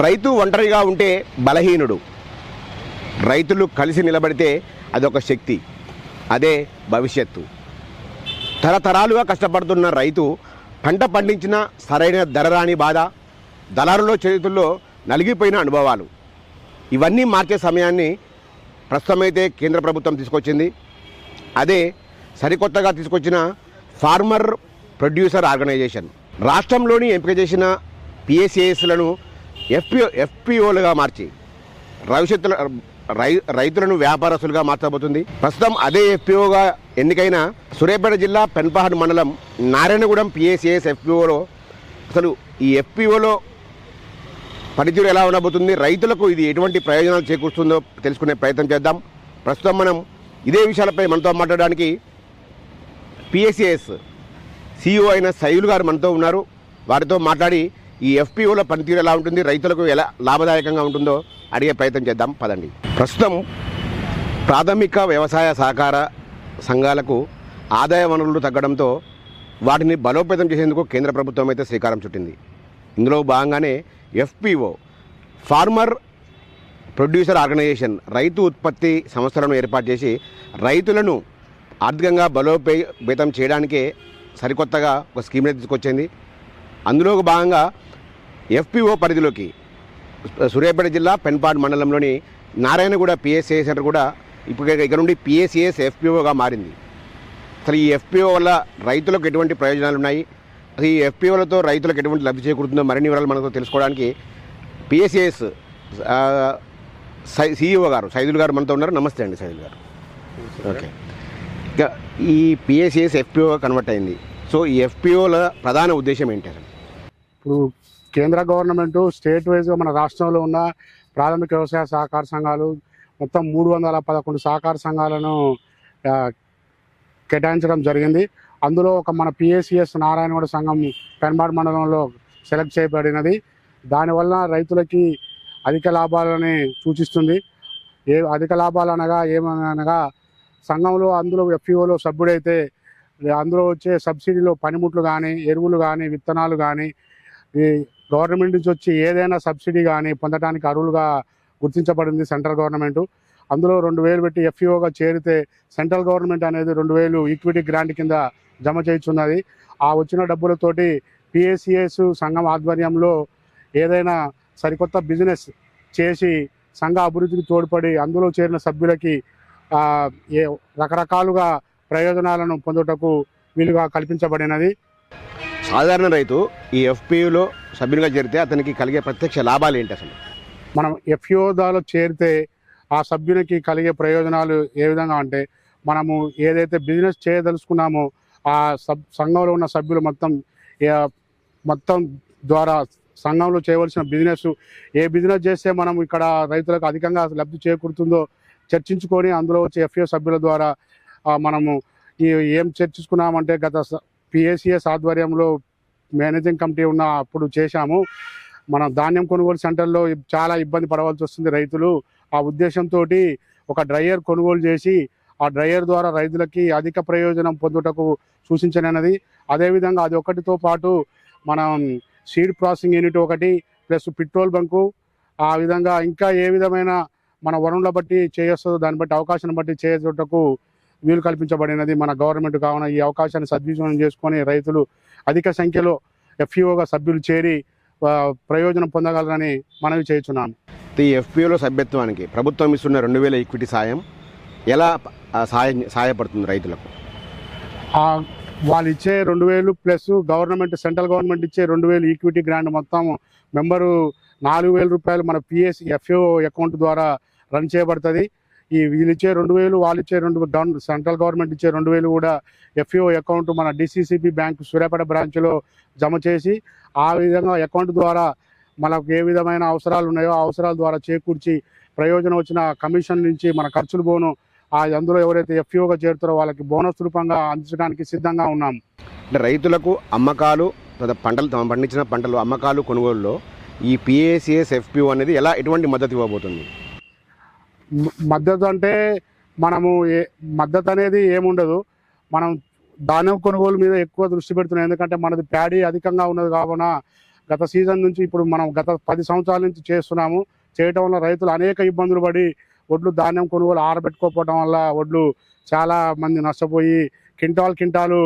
రైతు ఒంటరిగా ఉంటే బలహీనుడు, రైతులు కలిసి నిలబడితే అదొక శక్తి, అదే భవిష్యత్తు. తరతరాలుగా కష్టపడుతున్న రైతు పంట పండించిన సరైన ధర రాని బాధ, దళారుల చేతుల్లో నలిగిపోయిన అనుభవాలు, ఇవన్నీ మార్చే సమయాన్ని ప్రస్తుతమైతే కేంద్ర ప్రభుత్వం తీసుకొచ్చింది. అదే సరికొత్తగా తీసుకొచ్చిన ఫార్మర్ ప్రొడ్యూసర్ ఆర్గనైజేషన్. రాష్ట్రంలోని ఎంపిక చేసిన పిఎస్ఏఎస్లను ఎఫ్పిఓలుగా మార్చి రైతులను వ్యాపారస్తులుగా మార్చబోతుంది. ప్రస్తుతం అదే ఎఫ్పిఓగా ఎన్నికైన సూర్యాపేట జిల్లా పెన్పహాడ్ మండలం నారాయణగూడెం పిఎస్ఏఎస్ ఎఫ్పిఓలో అసలు ఈ ఎఫ్పిఓలో పనితీరు ఎలా ఉండబోతుంది, రైతులకు ఇది ఎటువంటి ప్రయోజనాలు చేకూరుస్తుందో తెలుసుకునే ప్రయత్నం చేద్దాం. ప్రస్తుతం మనం ఇదే విషయాలపై మనతో మాట్లాడడానికి పిఎస్ఏఎస్ సిఇఓ అయిన సైదుల్ గారు మనతో ఉన్నారు. వారితో మాట్లాడి ఈ ఎఫ్పిఓల పనితీరు ఎలా ఉంటుంది, రైతులకు ఎలా లాభదాయకంగా ఉంటుందో అడిగే ప్రయత్నం చేద్దాం. పదండి. ప్రస్తుతం ప్రాథమిక వ్యవసాయ సహకార సంఘాలకు ఆదాయ వనరులు తగ్గడంతో వాటిని బలోపేతం చేసేందుకు కేంద్ర ప్రభుత్వం అయితే శ్రీకారం చుట్టింది. ఇందులో భాగంగానే ఎఫ్పిఓ ఫార్మర్ ప్రొడ్యూసర్ ఆర్గనైజేషన్ రైతు ఉత్పత్తి సంస్థలను ఏర్పాటు చేసి రైతులను ఆర్థికంగా బలోపేతం చేయడానికే సరికొత్తగా ఒక స్కీమ్ని తీసుకొచ్చింది. అందులో భాగంగా ఎఫ్పిఓ పరిధిలోకి సూర్యాపేట జిల్లా పెన్పహాడ్ మండలంలోని నారాయణగూడ పిఎస్ఏ సెంటర్ కూడా ఇప్పుడు ఇక్కడ నుండి పిఎస్ఏఎస్ ఎఫ్పిఓగా మారింది. అసలు ఈ ఎఫ్పిఓ వల్ల రైతులకు ఎటువంటి ప్రయోజనాలు ఉన్నాయి, అసలు ఈ ఎఫ్పిఓలతో రైతులకు ఎటువంటి లబ్ధి చేకూరుతుందో మరిన్ని వివరాలు మనకు తెలుసుకోవడానికి పిఎస్ఏఎస్ సిఇఓ గారు సైదుల్ గారు మనతో ఉన్నారు. నమస్తే అండి సైదుల్ గారు. ఓకే, ఇక ఈ పిఎస్ఏఎస్ ఎఫ్పిఓ కన్వర్ట్ అయింది. సో ఈ ఎఫ్పిఓల ప్రధాన ఉద్దేశం ఏంటి అసలు? ఇప్పుడు కేంద్ర గవర్నమెంట్ స్టేట్ వైజ్గా మన రాష్ట్రంలో ఉన్న ప్రాథమిక వ్యవసాయ సహకార సంఘాలు మొత్తం 311 సహకార సంఘాలను కేటాయించడం జరిగింది. అందులో ఒక మన పిఎస్సిఎస్ నారాయణగూడ సంఘం పెన్పహాడ్ మండలంలో సెలెక్ట్ చేయబడినది. దానివల్ల రైతులకి అధిక లాభాలని సూచిస్తుంది. అధిక లాభాలు ఏమనగా సంఘంలో అందులో ఎఫ్పిఓలో సభ్యుడైతే అందులో వచ్చే సబ్సిడీలో పనిముట్లు కానీ, ఎరువులు కానీ, విత్తనాలు కానీ, ఈ గవర్నమెంట్ నుంచి వచ్చి ఏదైనా సబ్సిడీ కానీ పొందడానికి అర్హులుగా గుర్తించబడింది సెంట్రల్ గవర్నమెంట్. అందులో 2,000 పెట్టి ఎఫ్పిఓగా చేరితే సెంట్రల్ గవర్నమెంట్ అనేది 2,000 ఈక్విటీ గ్రాంట్ కింద జమ చేయించున్నది. ఆ వచ్చిన డబ్బులతోటి పిఎస్సిఎస్ సంఘం ఆధ్వర్యంలో ఏదైనా సరికొత్త బిజినెస్ చేసి సంఘ అభివృద్ధికి తోడ్పడి అందులో చేరిన సభ్యులకి రకరకాలుగా ప్రయోజనాలను పొందుటకు వీలుగా కల్పించబడినది. సాధారణ రైతు ఈ ఎఫ్పిఓలో సభ్యునిగా చేరితే అతనికి కలిగే ప్రత్యక్ష లాభాలు ఏంటి అసలు? మనం ఎఫ్పిఓలో చేరితే ఆ సభ్యునికి కలిగే ప్రయోజనాలు ఏ విధంగా అంటే, మనము ఏదైతే బిజినెస్ చేయదలుచుకున్నామో ఆ సంఘంలో ఉన్న సభ్యులు మొత్తం ద్వారా సంఘంలో చేయవలసిన బిజినెస్ ఏ బిజినెస్ చేస్తే మనం ఇక్కడ రైతులకు అధికంగా లబ్ధి చేకూరుతుందో చర్చించుకొని అందులో వచ్చే ఎఫ్పిఓ సభ్యుల ద్వారా మనము ఏం చర్చించుకున్నామంటే గత పిఎస్సిఎస్ ఆధ్వర్యంలో మేనేజింగ్ కమిటీ ఉన్న అప్పుడు చేశాము. మనం ధాన్యం కొనుగోలు సెంటర్లో చాలా ఇబ్బంది పడవలసి వస్తుంది రైతులు. ఆ ఉద్దేశంతో ఒక డ్రయర్ కొనుగోలు చేసి ఆ డ్రయర్ ద్వారా రైతులకి అధిక ప్రయోజనం పొందుటకు సూచించనది. అదేవిధంగా అది ఒకటితో పాటు మనం సీడ్ ప్రాసెసింగ్ యూనిట్ ఒకటి ప్లస్ పెట్రోల్ బంకు, ఆ విధంగా ఇంకా ఏ విధమైన మన వనరుల బట్టి చేయొస్తుందో దాన్ని బట్టి అవకాశాన్ని బట్టి చేయటకు వీలు కల్పించబడినది మన గవర్నమెంట్. కావున ఈ అవకాశాన్ని సద్వినియోగం చేసుకొని రైతులు అధిక సంఖ్యలో ఎఫ్పిఓగా సభ్యులు చేరి ప్రయోజనం పొందగలరని మనవి చేస్తున్నాను. ఈ ఎఫ్పిఓలో సభ్యత్వానికి ప్రభుత్వం ఇస్తున్న 2,000 ఈక్విటీ సాయం ఎలా సహాయపడుతుంది రైతులకు? వాళ్ళు ఇచ్చే 2,000 ప్లస్ గవర్నమెంట్ సెంట్రల్ గవర్నమెంట్ ఇచ్చే 2,000 ఈక్విటీ గ్రాంట్ మొత్తం మెంబరు 4,000 రూపాయలు మన ఎఫ్పిఓ అకౌంట్ ద్వారా రన్ చేయబడుతుంది. ఈ వీళ్ళు ఇచ్చే 2,000 వాళ్ళు ఇచ్చే సెంట్రల్ గవర్నమెంట్ ఇచ్చే 2,000 కూడా ఎఫ్పిఓ అకౌంట్ మన డిసిసిబి బ్యాంక్ సూర్యాపేట బ్రాంచ్లో జమ చేసి ఆ విధంగా అకౌంట్ ద్వారా మనకు ఏ విధమైన అవసరాలు ఉన్నాయో ఆ అవసరాల ద్వారా చేకూర్చి ప్రయోజనం వచ్చిన కమిషన్ నుంచి మన ఖర్చులు పోను అందులో ఎవరైతే ఎఫ్పిఓగా చేరుతారో వాళ్ళకి బోనస్ రూపంగా అందించడానికి సిద్ధంగా ఉన్నాం. అంటే రైతులకు అమ్మకాలు పంటలు పండించిన పంటలు అమ్మకాలు కొనుగోలులో ఈ పిఎస్సిఎస్ ఎఫ్పిఓ అనేది ఎటువంటి మద్దతు ఇవ్వబోతుంది? మద్దతు అంటే మనము మద్దతు అనేది ఏముండదు. మనం ధాన్యం కొనుగోలు మీద ఎక్కువ దృష్టి పెడుతున్నాం. ఎందుకంటే మనది ప్యాడీ అధికంగా ఉన్నది కావున గత సీజన్ నుంచి ఇప్పుడు మనం గత 10 సంవత్సరాల నుంచి చేస్తున్నాము. చేయటం వల్ల రైతులు అనేక ఇబ్బందులు పడి వడ్లు ధాన్యం కొనుగోలు ఆరబెట్టుకోకపోవడం వల్ల వడ్లు చాలా మంది నష్టపోయి కింటాలు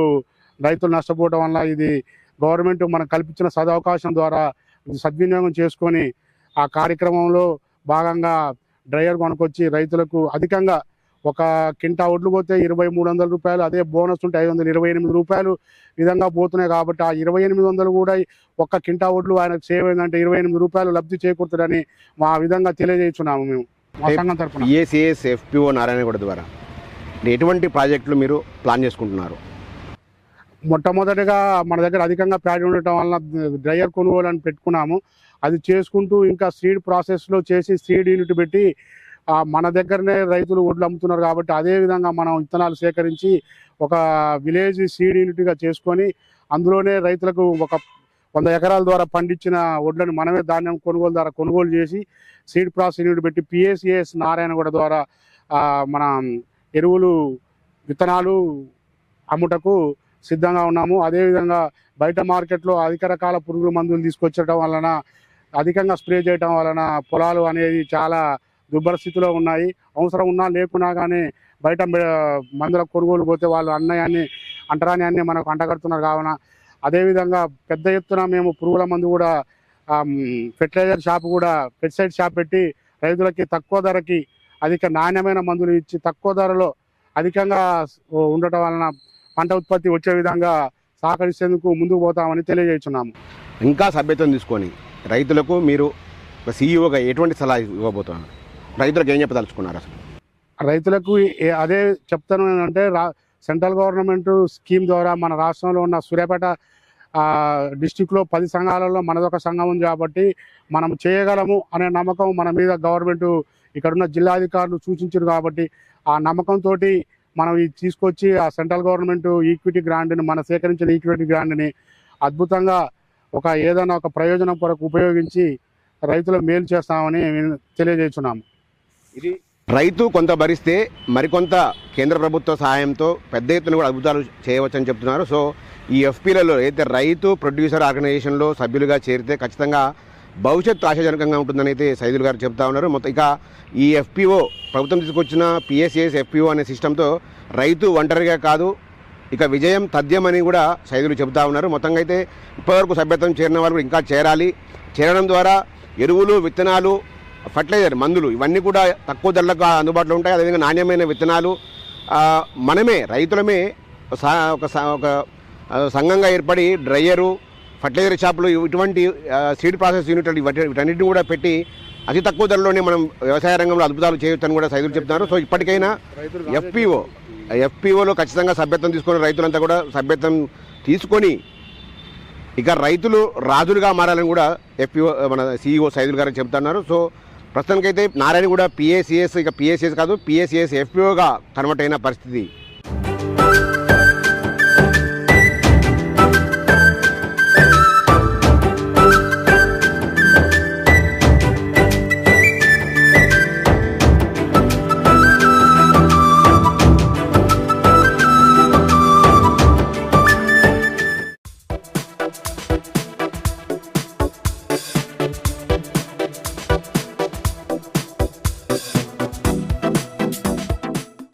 రైతులు నష్టపోవడం వల్ల ఇది గవర్నమెంట్ మనకు కల్పించిన సదవకాశం ద్వారా సద్వినియోగం చేసుకొని ఆ కార్యక్రమంలో భాగంగా డ్రైయర్ కొనుక్కొచ్చి రైతులకు అధికంగా ఒక కింటా వడ్లు పోతే 2300 రూపాయలు, అదే బోనస్ ఉంటే 528 రూపాయలు విధంగా పోతున్నాయి. కాబట్టి ఆ 2800 కూడా ఒక్క కింటా వడ్లు ఆయనకు సేవ్ అయిందంటే 28 రూపాయలు లబ్ధి చేకూరుతుందని మా విధంగా తెలియజేస్తున్నాము మేము మా సంఘం తరఫున. పిఎస్సిఎస్ ఎఫ్పిఓ నారాయణగూడ ద్వారా ఎటువంటి ప్రాజెక్టులు మీరు ప్లాన్ చేసుకుంటున్నారు? మొట్టమొదటిగా మన దగ్గర అధికంగా ప్యాడీ ఉండటం వలన డ్రైయర్ కొనుగోలు అని పెట్టుకున్నాము. అది చేసుకుంటూ ఇంకా సీడ్ ప్రాసెస్లో చేసి సీడ్ యూనిట్ పెట్టి మన దగ్గరనే రైతులు వడ్లు అమ్ముతున్నారు కాబట్టి అదే విధంగా మనం విత్తనాలు సేకరించి ఒక విలేజ్ సీడ్ యూనిట్గా చేసుకొని అందులోనే రైతులకు ఒక 100 ఎకరాల ద్వారా పండించిన వడ్లను మనమే ధాన్యం కొనుగోలు ద్వారా కొనుగోలు చేసి సీడ్ ప్రాసెస్ యూనిట్ పెట్టి పిఎస్సిఎస్ నారాయణగూడ ద్వారా మన ఎరువులు విత్తనాలు అమ్ముటకు సిద్ధంగా ఉన్నాము. అదేవిధంగా బయట మార్కెట్లో అధిక రకాల పురుగుల మందులు తీసుకొచ్చడం వలన అధికంగా స్ప్రే చేయడం వలన పొలాలు అనేది చాలా దుర్భర స్థితిలో ఉన్నాయి. అవసరం ఉన్నా లేకున్నా కానీ బయట మందుల కొనుగోలు పోతే వాళ్ళు అన్నయాన్ని అంటరాని అన్నీ మనకు అంటగడుతున్నారు. కావున అదేవిధంగా పెద్ద ఎత్తున మేము పురుగుల మందు కూడా ఫెర్టిలైజర్ షాప్ కూడా పెస్టిసైడ్ షాప్ పెట్టి రైతులకి తక్కువ ధరకి అధిక నాణ్యమైన మందులు ఇచ్చి తక్కువ ధరలో అధికంగా ఉండటం వలన పంట ఉత్పత్తి వచ్చే విధంగా సహకరించేందుకు ముందుకు పోతామని తెలియజేస్తున్నాము. ఇంకా సభ్యత్వం తీసుకొని రైతులకు మీరు సీఈఓగా ఎటువంటి సలహా ఇవ్వబోతున్నారు? రైతులకు ఏం చెప్పదలుచుకున్నారు? అసలు రైతులకు అదే చెప్తాను అంటే సెంట్రల్ గవర్నమెంట్ స్కీమ్ ద్వారా మన రాష్ట్రంలో ఉన్న సూర్యాపేట డిస్టిక్లో 10 సంఘాలలో మనదొక సంఘం ఉంది కాబట్టి మనం చేయగలము అనే నమ్మకం మన మీద గవర్నమెంట్ ఇక్కడున్న జిల్లాధికారులు సూచించారు. కాబట్టి ఆ నమ్మకంతో మనం ఇది తీసుకొచ్చి ఆ సెంట్రల్ గవర్నమెంట్ ఈక్విటీ గ్రాంట్ని మన సేకరించిన ఈక్విటీ గ్రాంట్ని అద్భుతంగా ఏదైనా ఒక ప్రయోజనం కొరకు ఉపయోగించి రైతుల మేలు చేస్తామని తెలియజేస్తున్నాము. ఇది రైతు కొంత భరిస్తే మరికొంత కేంద్ర ప్రభుత్వ సహాయంతో పెద్ద ఎత్తున కూడా అద్భుతాలు చేయవచ్చని చెప్తున్నారు. సో ఈ ఎఫ్పీలలో అయితే రైతు ప్రొడ్యూసర్ ఆర్గనైజేషన్లో సభ్యులుగా చేరితే ఖచ్చితంగా భవిష్యత్తు ఆశాజనకంగా ఉంటుందని అయితే సైదుల్ గారు చెప్తా ఉన్నారు. మొత్తం ఇక ఈ ఎఫ్పిఓ ప్రభుత్వం తీసుకొచ్చిన పిఎస్సిఎస్ ఎఫ్పిఓ అనే సిస్టంతో రైతు ఒంటరిగా కాదు ఇక విజయం తథ్యమని కూడా సైదులు చెబుతా ఉన్నారు. మొత్తంగా అయితే ఇప్పటివరకు సభ్యత్వం చేరిన వాళ్ళు ఇంకా చేరడం ద్వారా ఎరువులు, విత్తనాలు, ఫర్టిలైజర్, మందులు ఇవన్నీ కూడా తక్కువ ధరలకు అందుబాటులో ఉంటాయి. అదేవిధంగా నాణ్యమైన విత్తనాలు మనమే రైతులమే ఒక సంఘంగా ఏర్పడి డ్రైయరు, ఫర్టిలైజర్ షాపులు, ఇటువంటి సీడ్ ప్రాసెస్ యూనిట్లు వీటన్నిటిని కూడా పెట్టి అతి తక్కువ ధరలోనే మనం వ్యవసాయ రంగంలో అద్భుతాలు చేయొచ్చని కూడా సైదులు చెప్తున్నారు. సో ఇప్పటికైనా ఎఫ్పిఓలో ఖచ్చితంగా సభ్యత్వం తీసుకొని రైతులంతా కూడా సభ్యత్వం తీసుకొని ఇక రైతులు రాజులుగా మారాలని కూడా ఎఫ్పిఓ మన సీఈఓ సైదుల్ గారు చెప్తున్నారు. సో ప్రస్తుతానికైతే నారాయణగూడ పిఎస్సిఎస్ ఇక పిఎస్సిఎస్ కాదు పిఎస్సిఎస్ ఎఫ్పిఓగా కన్వర్ట్ అయిన పరిస్థితి